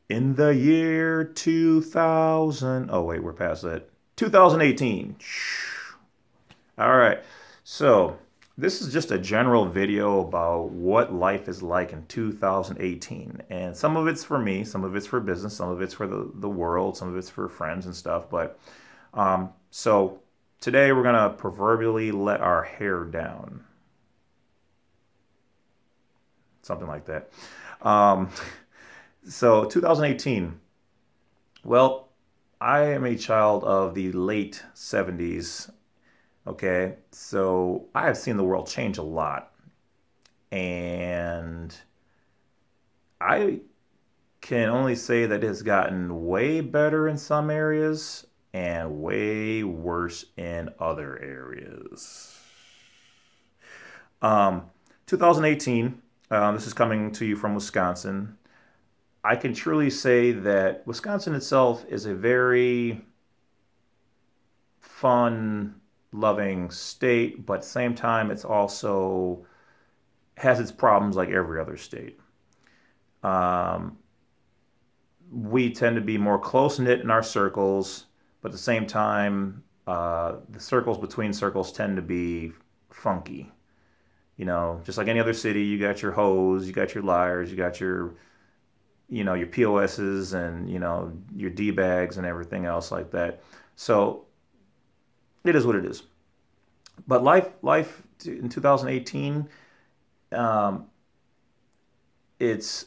In the year 2000, oh wait, we're past that. 2018. All right. So, this is just a general video about what life is like in 2018. And some of it's for me, some of it's for business, some of it's for the world, some of it's for friends and stuff. So today we're going to proverbially let our hair down. Something like that. Um, so 2018. Well, I am a child of the late 70s. Okay, so I have seen the world change a lot, and I can only say that it has gotten way better in some areas and way worse in other areas. Um, 2018, this is coming to you from Wisconsin. I can truly say that Wisconsin itself is a very fun, loving state, but at the same time, it's also has its problems like every other state. Um, we tend to be more close knit in our circles, but at the same time, the circles between circles tend to be funky. You know, just like any other city, you got your hoes, you got your liars, you got your POSs and, your D bags and everything else like that. So it is what it is. But life in 2018, um, it's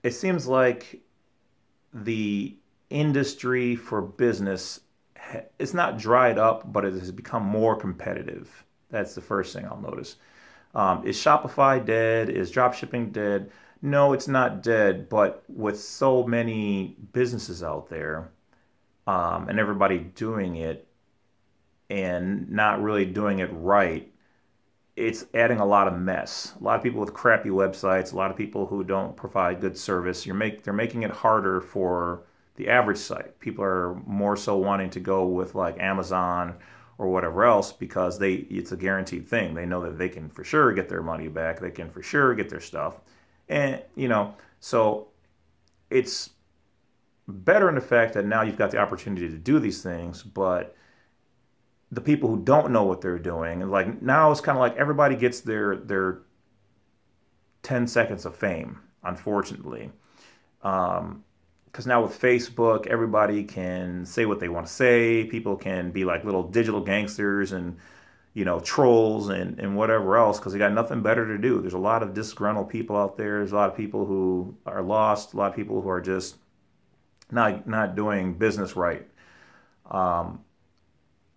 it seems like the industry for business it's not dried up, but it has become more competitive. That's the first thing I'll notice. Is Shopify dead? Is dropshipping dead? No, it's not dead, but with so many businesses out there, and everybody doing it and not really doing it right, it's adding a lot of mess. A lot of people with crappy websites, a lot of people who don't provide good service. They're making it harder for the average site. People are more so wanting to go with like Amazon or whatever else because it's a guaranteed thing. They know that they can for sure get their money back. They can for sure get their stuff. And, so it's better in the fact that now you've got the opportunity to do these things, but the people who don't know what they're doing, and like now it's kind of like everybody gets their 10 seconds of fame, unfortunately. Because now with Facebook, everybody can say what they want to say. People can be like little digital gangsters and, trolls and whatever else because they got nothing better to do. There's a lot of disgruntled people out there. There's a lot of people who are lost, a lot of people who are just not doing business right. Um,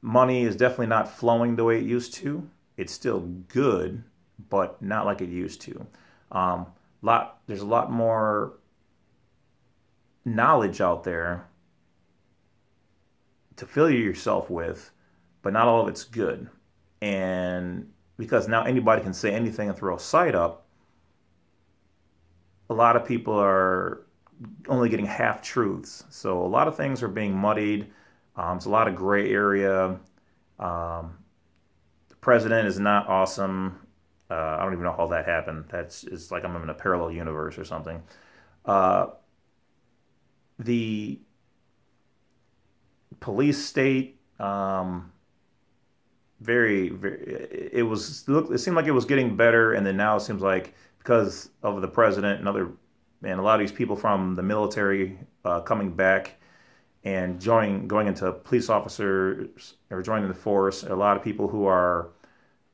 Money is definitely not flowing the way it used to. It's still good, but not like it used to. There's a lot more knowledge out there to fill yourself with, but not all of it's good. And because now anybody can say anything and throw a site up, a lot of people are only getting half truths. So a lot of things are being muddied. It's a lot of gray area. The president is not awesome. I don't even know how that happened. It's like I'm in a parallel universe or something. Uh, the police state, it seemed like it was getting better, and then now it seems like because of the president and a lot of these people from the military coming back and going into police officers or joining the force. A lot of people who are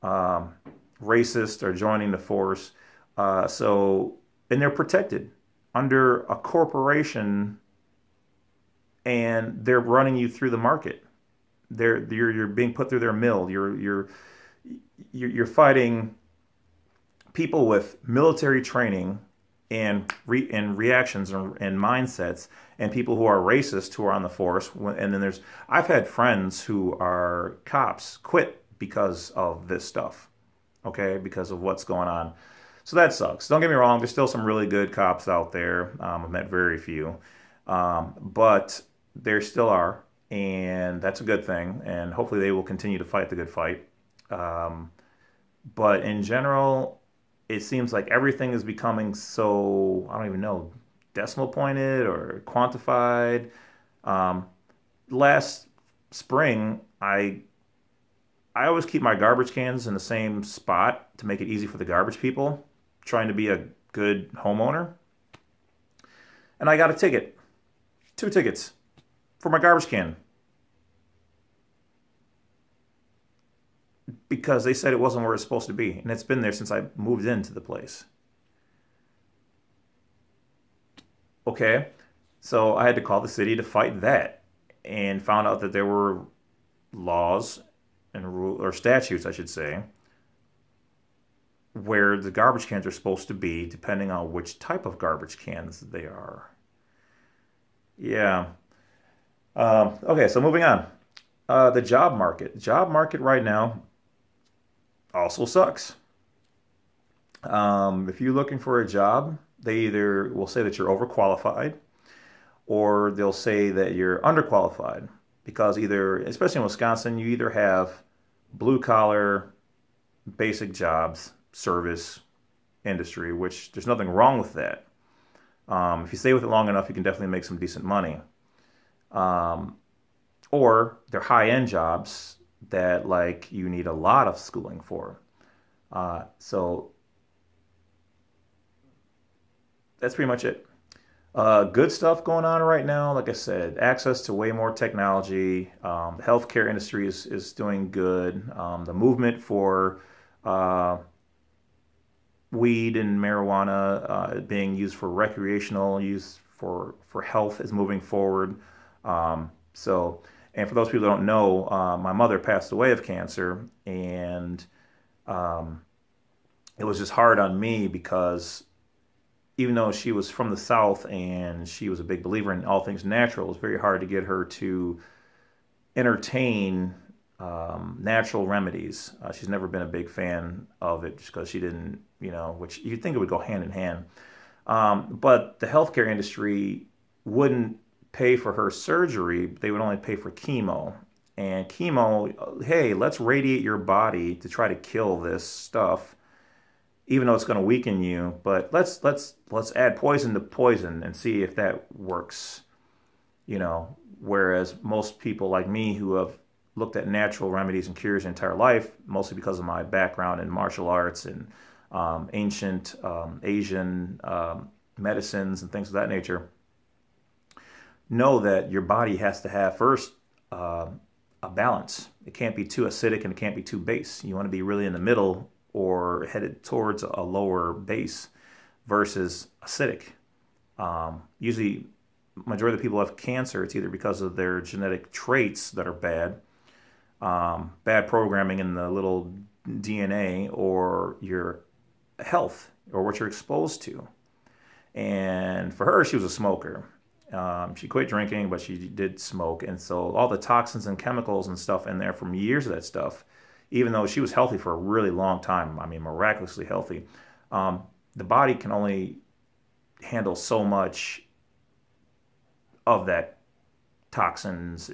racist are joining the force. And they're protected under a corporation, and they're running you through the market. You're being put through their mill. You're fighting people with military training and reactions and mindsets, and people who are racist who are on the force. And then I've had friends who are cops quit because of this stuff, okay, because of what's going on. So that sucks. Don't get me wrong, there's still some really good cops out there. I've met very few, but there still are, and that's a good thing, and hopefully they will continue to fight the good fight. But in general, it seems like everything is becoming so, I don't even know, decimal pointed or quantified. Um, Last spring, I always keep my garbage cans in the same spot to make it easy for the garbage people, trying to be a good homeowner. And I got a ticket, 2 tickets for my garbage can because they said it wasn't where it's supposed to be. And it's been there since I moved into the place. Okay, so I had to call the city to fight that and found out that there were laws and rule or statutes, I should say, where the garbage cans are supposed to be depending on which type of garbage cans they are. Yeah. Okay, so moving on. The job market. Job market right now also sucks. If you're looking for a job, they either will say that you're overqualified or they'll say that you're underqualified because either, especially in Wisconsin, you either have blue collar, basic jobs, service, industry, which there's nothing wrong with that. If you stay with it long enough, you can definitely make some decent money. Um, or they're high-end jobs that like you need a lot of schooling for. So that's pretty much it. Good stuff going on right now. Like I said, access to way more technology. The healthcare industry is doing good. The movement for uh, weed and marijuana being used for recreational use for health is moving forward. So, and for those people who don't know, my mother passed away of cancer, and um, it was just hard on me because even though she was from the South and she was a big believer in all things natural, it was very hard to get her to entertain natural remedies. She's never been a big fan of it just because she didn't, which you'd think it would go hand in hand. But the healthcare industry wouldn't pay for her surgery. They would only pay for chemo. And chemo, hey, let's radiate your body to try to kill this stuff, even though it's going to weaken you. But let's add poison to poison and see if that works. Whereas most people like me who have looked at natural remedies and cures their entire life, mostly because of my background in martial arts and ancient Asian medicines and things of that nature, know that your body has to have first a balance. It can't be too acidic and it can't be too base. You want to be really in the middle or headed towards a lower base versus acidic. Usually, majority of the people who have cancer, it's either because of their genetic traits that are bad, bad programming in the little DNA, or your health, or what you're exposed to. And for her, she was a smoker. She quit drinking, but she did smoke. And so all the toxins and chemicals and stuff in there from years of that stuff, even though she was healthy for a really long time, I mean, miraculously healthy, the body can only handle so much of that toxins,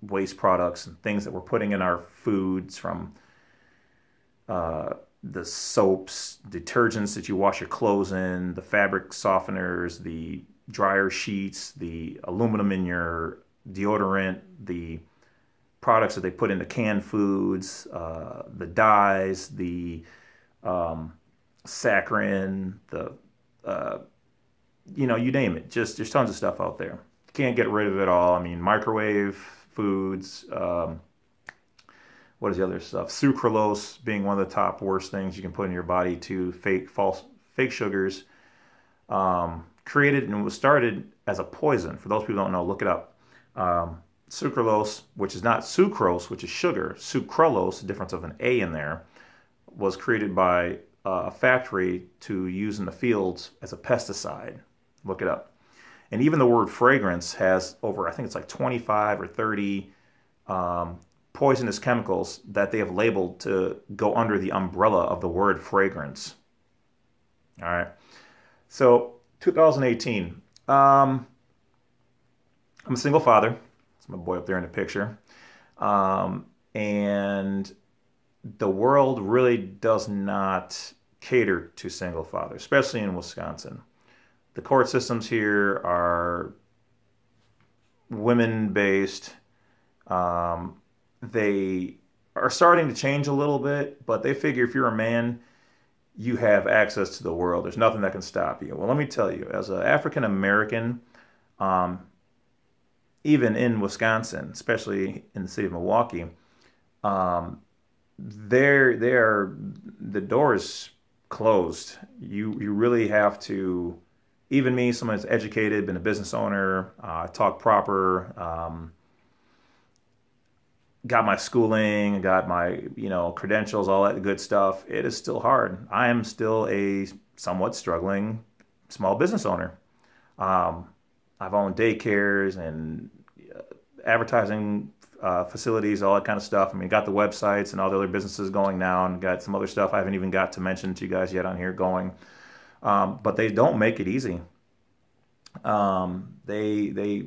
waste products, and things that we're putting in our foods from the soaps, detergents that you wash your clothes in, the fabric softeners, the dryer sheets, the aluminum in your deodorant, the products that they put into canned foods, the dyes, the saccharin, the you name it. Just there's tons of stuff out there. Can't get rid of it all. I mean, microwave foods. What is the other stuff? Sucralose being one of the top worst things you can put in your body. To fake sugars. Created and was started as a poison. For those people who don't know, look it up. Sucralose, which is not sucrose, which is sugar. Sucralose, the difference of an A in there, was created by a factory to use in the fields as a pesticide. Look it up. And even the word fragrance has over, I think it's like 25 or 30 poisonous chemicals that they have labeled to go under the umbrella of the word fragrance. All right. So 2018. I'm a single father. That's my boy up there in the picture. And the world really does not cater to single fathers, especially in Wisconsin. the court systems here are women-based. They are starting to change a little bit, but they figure if you're a man, you have access to the world. There's nothing that can stop you. Well, let me tell you, as an African American, um, even in Wisconsin, especially in the city of Milwaukee, um, the door is closed. You really have to. Even me, someone that's educated, been a business owner, talk proper, got my schooling, got my credentials, all that good stuff. It is still hard. I am still a somewhat struggling small business owner. Um, I've owned daycares and advertising facilities, all that kind of stuff. I mean, got the websites and all the other businesses going now, and got some other stuff I haven't even got to mention to you guys yet on here going. But they don't make it easy. They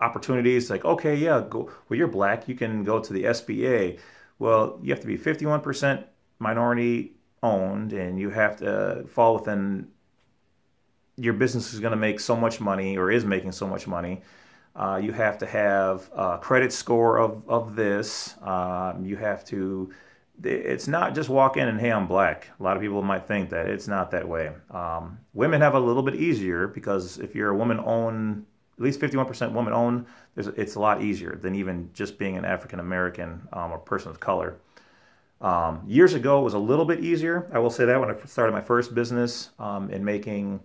opportunities like, okay, yeah, go. Well, you're black, you can go to the SBA. Well, you have to be 51% minority owned, and you have to fall within. Your business is going to make so much money, or is making so much money. You have to have a credit score of this. You have to. It's not just walk in and, hey, I'm black. A lot of people might think that. It's not that way. Women have a little bit easier because if you're a woman-owned, at least 51% woman-owned, it's a lot easier than even just being an African American or person of color. Years ago, it was a little bit easier. I will say that when I started my first business in making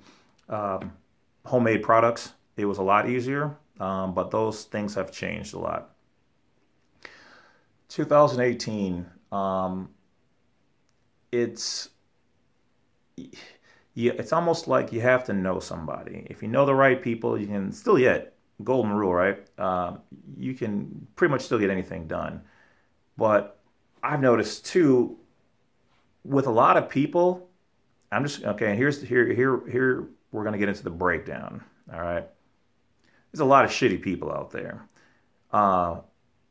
homemade products, it was a lot easier. But those things have changed a lot. 2018. It's it's almost like you have to know somebody. If you know the right people, you can still get golden rule, right? You can pretty much still get anything done. But I've noticed too, with a lot of people, I'm just okay. Here we're gonna get into the breakdown. All right, there's a lot of shitty people out there. Uh,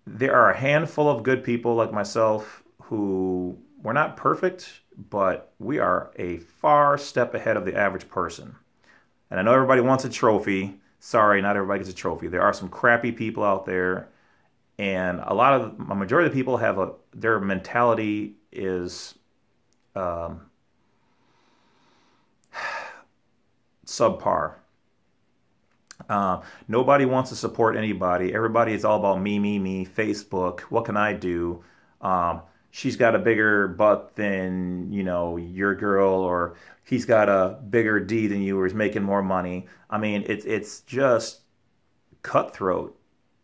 there are a handful of good people like myself who we're not perfect, but we are a far step ahead of the average person. And I know everybody wants a trophy. Sorry, not everybody gets a trophy. There are some crappy people out there, and a majority of the people have their mentality is um, subpar. Nobody wants to support anybody. Everybody is all about me, me, me. Facebook. What can I do? She's got a bigger butt than your girl, or he's got a bigger D than you, or he's making more money. I mean, it's just cutthroat,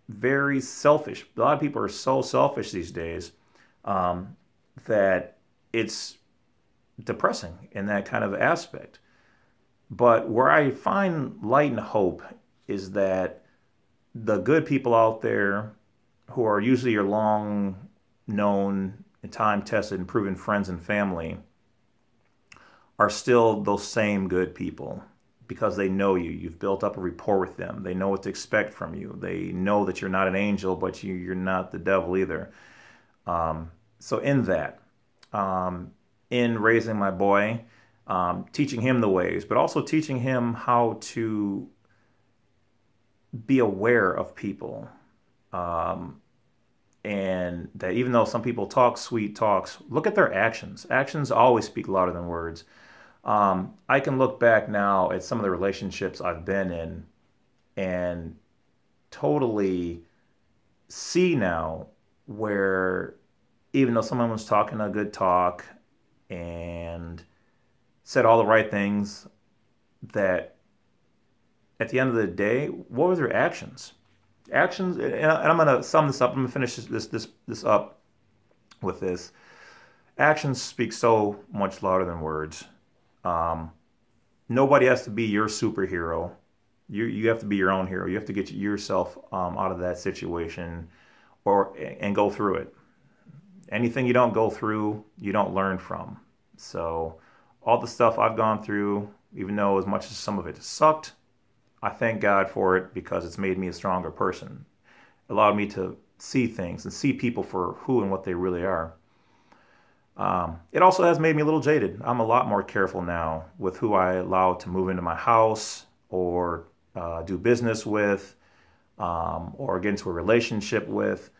very selfish. A lot of people are so selfish these days that it's depressing in that kind of aspect. But where I find light and hope is that the good people out there who are usually your long known and time tested and proven friends and family are still those same good people because they know you. You've built up a rapport with them. They know what to expect from you. They know that you're not an angel, but you're not the devil either. So in that, in raising my boy, teaching him the ways, but also teaching him how to be aware of people. And that even though some people talk sweet talks, look at their actions. Actions always speak louder than words. I can look back now at some of the relationships I've been in and totally see now where even though someone was talking a good talk and said all the right things, that at the end of the day, what were their actions? Actions, and I'm going to sum this up. I'm going to finish this up with this. Actions speak so much louder than words. Nobody has to be your superhero. You have to be your own hero. You have to get yourself out of that situation and go through it. Anything you don't go through, you don't learn from. So all the stuff I've gone through, even though as much as some of it sucked, I thank God for it because it's made me a stronger person. It allowed me to see things and see people for who and what they really are. It also has made me a little jaded. I'm a lot more careful now with who I allow to move into my house or do business with, or get into a relationship with.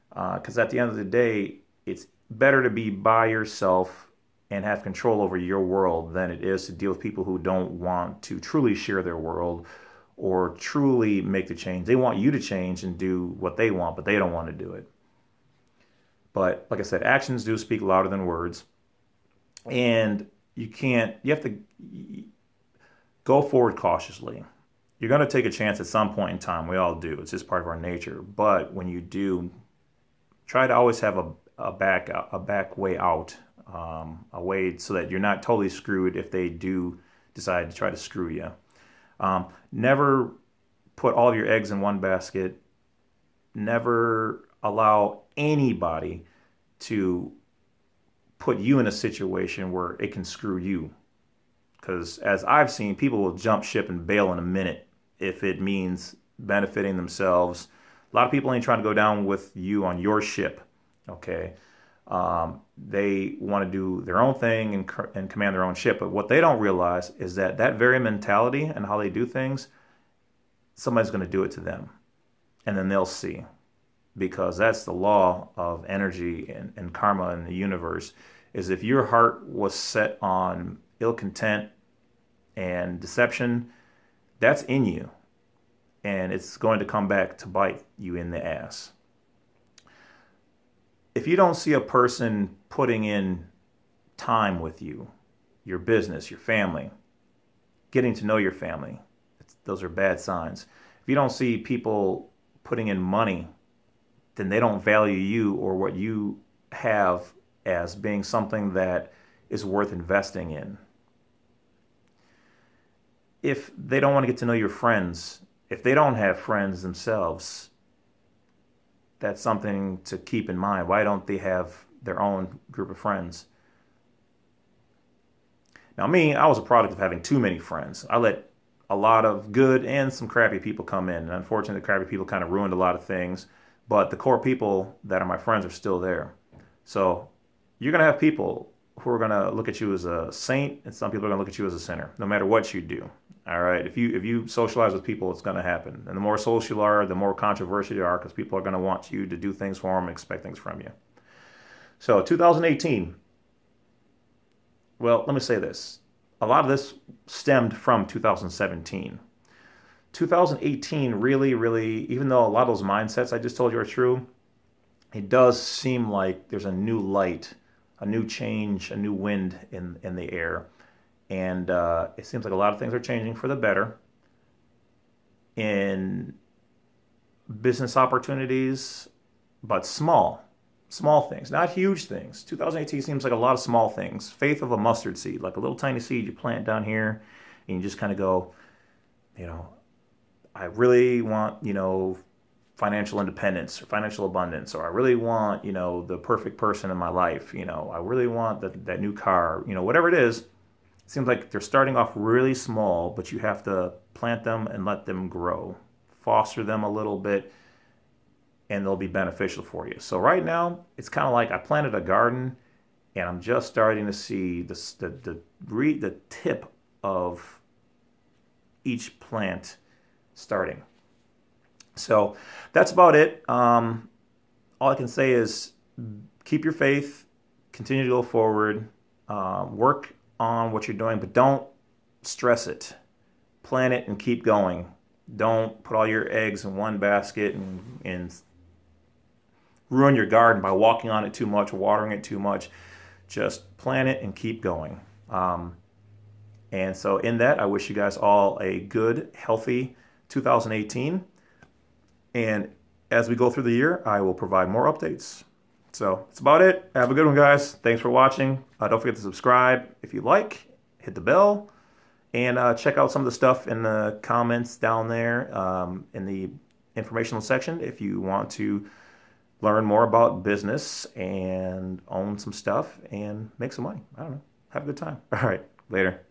Because at the end of the day, it's better to be by yourself and have control over your world than it is to deal with people who don't want to truly share their world or truly make the change. They want you to change and do what they want, but they don't want to do it. But like I said, actions do speak louder than words. And you have to go forward cautiously. You're going to take a chance at some point in time. We all do. It's just part of our nature. But when you do, try to always have a back way out, a way so that you're not totally screwed if they do decide to try to screw you. Never put all of your eggs in one basket. Never allow anybody to put you in a situation where it can screw you. Because as I've seen, people will jump ship and bail in a minute if it means benefiting themselves. A lot of people ain't trying to go down with you on your ship, okay? They want to do their own thing and command their own ship. But what they don't realize is that that very mentality and how they do things, somebody's going to do it to them. And then they'll see. Because that's the law of energy and karma in the universe, is if your heart was set on ill content and deception, that's in you. And it's going to come back to bite you in the ass. If you don't see a person putting in time with you, your business, your family, getting to know your family, those are bad signs. If you don't see people putting in money, then they don't value you or what you have as being something that is worth investing in. If they don't want to get to know your friends, if they don't have friends themselves, that's something to keep in mind. Why don't they have their own group of friends? Now me, I was a product of having too many friends. I let a lot of good and some crappy people come in. And unfortunately, the crappy people kind of ruined a lot of things. But the core people that are my friends are still there. So you're going to have people who are going to look at you as a saint, and some people are going to look at you as a sinner, no matter what you do. All right. If you socialize with people, it's going to happen. And the more social you are, the more controversial you are, because people are going to want you to do things for them and expect things from you. So 2018. Well, let me say this. A lot of this stemmed from 2017. 2018 really, even though a lot of those mindsets I just told you are true, it does seem like there's a new light, a new change, a new wind in the air. And it seems like a lot of things are changing for the better in business opportunities, but small things, not huge things. 2018 seems like a lot of small things. Faith of a mustard seed, like a little tiny seed you plant down here, and you just kind of go, I really want, financial independence or financial abundance, or I really want, the perfect person in my life. I really want that new car, whatever it is. It seems like they're starting off really small, but you have to plant them and let them grow, foster them a little bit, and they'll be beneficial for you. So right now, it's kind of like I planted a garden, and I'm just starting to see the tip of each plant starting. So that's about it. All I can say is keep your faith, continue to go forward, work on what you're doing, but don't stress it. Plan it and keep going. Don't put all your eggs in one basket and ruin your garden by walking on it too much, watering it too much. Just plan it and keep going. And so in that, I wish you guys all a good, healthy 2018. And as we go through the year, I will provide more updates. So that's about it. Have a good one, guys. Thanks for watching. Don't forget to subscribe if you like. Hit the bell. And check out some of the stuff in the comments down there in the informational section if you want to learn more about business and own some stuff and make some money. I don't know. Have a good time. All right. Later.